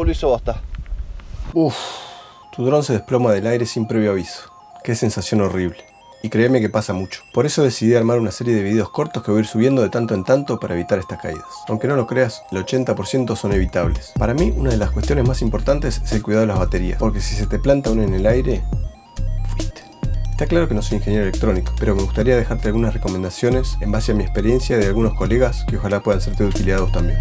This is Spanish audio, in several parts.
lo hizo bosta. Uff, tu dron se desploma del aire sin previo aviso. Qué sensación horrible. Y créeme que pasa mucho. Por eso decidí armar una serie de videos cortos que voy a ir subiendo de tanto en tanto para evitar estas caídas. Aunque no lo creas, el 80% son evitables. Para mí, una de las cuestiones más importantes es el cuidado de las baterías, porque si se te planta una en el aire, fuiste. Está claro que no soy ingeniero electrónico, pero me gustaría dejarte algunas recomendaciones en base a mi experiencia y de algunos colegas que ojalá puedan serte de utilidad a vos también.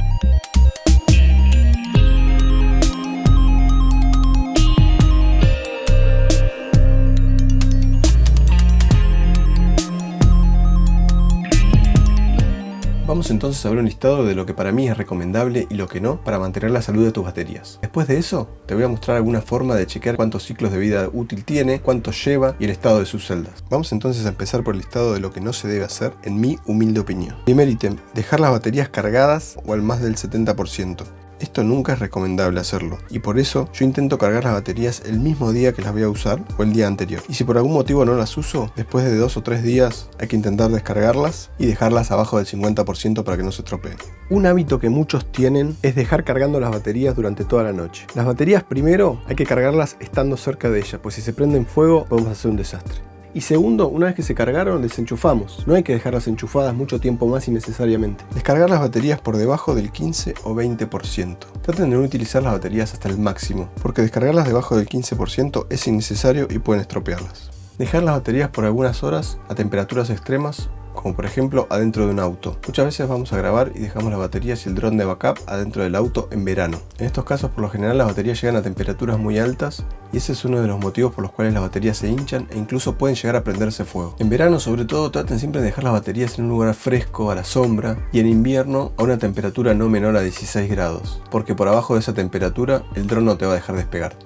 Vamos entonces a ver un listado de lo que para mí es recomendable y lo que no para mantener la salud de tus baterías. Después de eso, te voy a mostrar alguna forma de chequear cuántos ciclos de vida útil tiene, cuánto lleva y el estado de sus celdas. Vamos entonces a empezar por el listado de lo que no se debe hacer, en mi humilde opinión. Primer ítem, dejar las baterías cargadas o al más del 70%. Esto nunca es recomendable hacerlo, y por eso yo intento cargar las baterías el mismo día que las voy a usar o el día anterior. Y si por algún motivo no las uso, después de 2 o 3 días hay que intentar descargarlas y dejarlas abajo del 50% para que no se estropeen. Un hábito que muchos tienen es dejar cargando las baterías durante toda la noche. Las baterías primero hay que cargarlas estando cerca de ellas, pues si se prenden fuego podemos hacer un desastre. Y segundo, una vez que se cargaron, desenchufamos. No hay que dejarlas enchufadas mucho tiempo más innecesariamente. Descargar las baterías por debajo del 15 o 20%. Traten de no utilizar las baterías hasta el máximo, porque descargarlas debajo del 15% es innecesario y pueden estropearlas. Dejar las baterías por algunas horas a temperaturas extremas, como por ejemplo adentro de un auto. Muchas veces vamos a grabar y dejamos las baterías y el dron de backup adentro del auto en verano. En estos casos por lo general las baterías llegan a temperaturas muy altas y ese es uno de los motivos por los cuales las baterías se hinchan e incluso pueden llegar a prenderse fuego. En verano sobre todo traten siempre de dejar las baterías en un lugar fresco, a la sombra, y en invierno a una temperatura no menor a 16 grados, porque por abajo de esa temperatura el dron no te va a dejar despegar.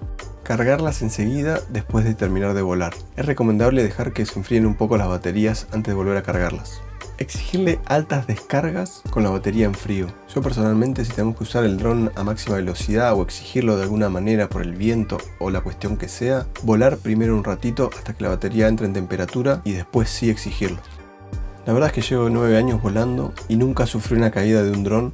Cargarlas enseguida después de terminar de volar. Es recomendable dejar que se enfríen un poco las baterías antes de volver a cargarlas. Exigirle altas descargas con la batería en frío. Yo personalmente, si tenemos que usar el dron a máxima velocidad o exigirlo de alguna manera por el viento o la cuestión que sea, volar primero un ratito hasta que la batería entre en temperatura y después sí exigirlo. La verdad es que llevo 9 años volando y nunca sufrí una caída de un dron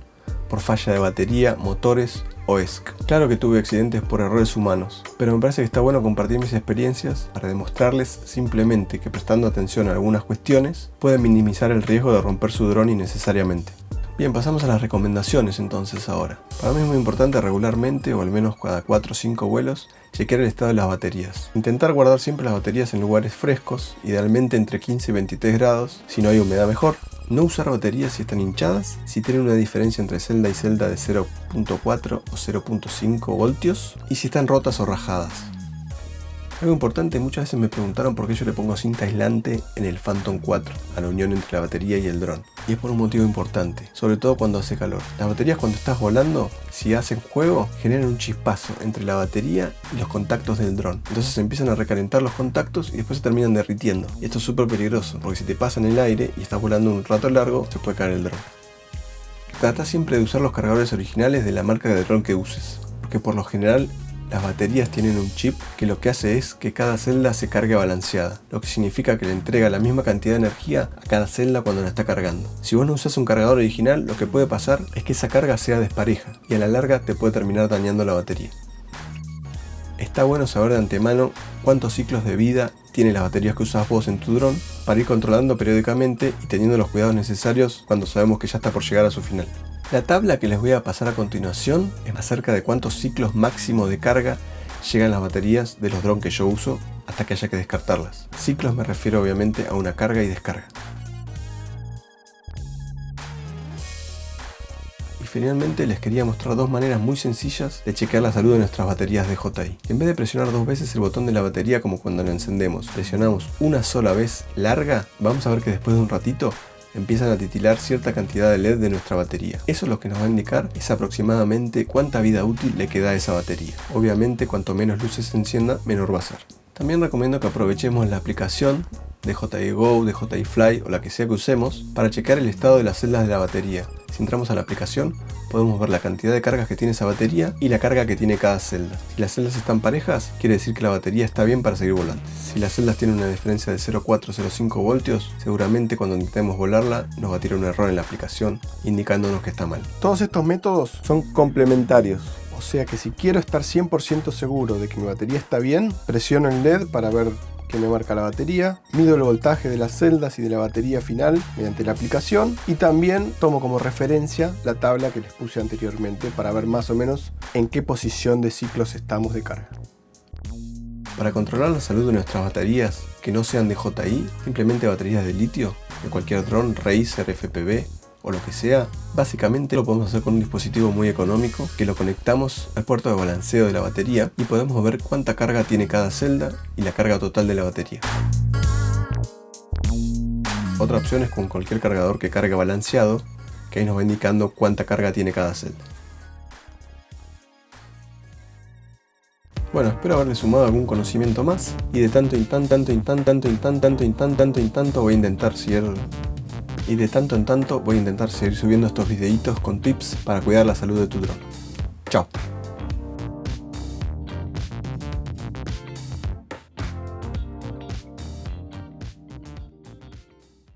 por falla de batería, motores o ESC. Claro que tuve accidentes por errores humanos, pero me parece que está bueno compartir mis experiencias para demostrarles simplemente que prestando atención a algunas cuestiones pueden minimizar el riesgo de romper su dron innecesariamente. Bien, pasamos a las recomendaciones entonces ahora. Para mí es muy importante regularmente, o al menos cada 4 o 5 vuelos, chequear el estado de las baterías. Intentar guardar siempre las baterías en lugares frescos, idealmente entre 15 y 23 grados, si no hay humedad mejor. No usar baterías si están hinchadas, si tienen una diferencia entre celda y celda de 0.4 o 0.5 voltios y si están rotas o rajadas. Algo importante, muchas veces me preguntaron por qué yo le pongo cinta aislante en el Phantom 4, a la unión entre la batería y el dron. Y es por un motivo importante, sobre todo cuando hace calor. Las baterías cuando estás volando, si hacen juego, generan un chispazo entre la batería y los contactos del dron. Entonces se empiezan a recalentar los contactos y después se terminan derritiendo. Y esto es súper peligroso, porque si te pasa en el aire y estás volando un rato largo, se puede caer el dron. Trata siempre de usar los cargadores originales de la marca de dron que uses, porque por lo general las baterías tienen un chip que lo que hace es que cada celda se cargue balanceada, lo que significa que le entrega la misma cantidad de energía a cada celda cuando la está cargando. Si vos no usas un cargador original, lo que puede pasar es que esa carga sea despareja y a la larga te puede terminar dañando la batería. Está bueno saber de antemano cuántos ciclos de vida tienen las baterías que usas vos en tu dron para ir controlando periódicamente y teniendo los cuidados necesarios cuando sabemos que ya está por llegar a su final. La tabla que les voy a pasar a continuación es acerca de cuántos ciclos máximo de carga llegan las baterías de los drones que yo uso hasta que haya que descartarlas. Ciclos me refiero obviamente a una carga y descarga. Y finalmente les quería mostrar 2 maneras muy sencillas de chequear la salud de nuestras baterías DJI. En vez de presionar 2 veces el botón de la batería como cuando la encendemos, presionamos una sola vez larga, vamos a ver que después de un ratito empiezan a titilar cierta cantidad de LED de nuestra batería. Eso lo que nos va a indicar es aproximadamente cuánta vida útil le queda a esa batería. Obviamente cuanto menos luces se encienda, menor va a ser. También recomiendo que aprovechemos la aplicación DJI Go, DJI Fly o la que sea que usemos para checar el estado de las celdas de la batería. Si entramos a la aplicación podemos ver la cantidad de cargas que tiene esa batería y la carga que tiene cada celda. Si las celdas están parejas, quiere decir que la batería está bien para seguir volando. Si las celdas tienen una diferencia de 0.4 o 0.5 voltios, seguramente cuando intentemos volarla nos va a tirar un error en la aplicación indicándonos que está mal. Todos estos métodos son complementarios, O sea que si quiero estar 100% seguro de que mi batería está bien, presiono el LED para ver qué me marca la batería, mido el voltaje de las celdas y de la batería final mediante la aplicación y también tomo como referencia la tabla que les puse anteriormente para ver más o menos en qué posición de ciclos estamos de carga. Para controlar la salud de nuestras baterías que no sean de JI, simplemente baterías de litio, de cualquier dron, Razer, FPV o lo que sea, básicamente lo podemos hacer con un dispositivo muy económico que lo conectamos al puerto de balanceo de la batería y podemos ver cuánta carga tiene cada celda y la carga total de la batería. Otra opción es con cualquier cargador que cargue balanceado, que ahí nos va indicando cuánta carga tiene cada celda. Bueno, espero haberle sumado algún conocimiento más y de tanto en tanto voy a intentar seguir subiendo estos videitos con tips para cuidar la salud de tu dron. Chao.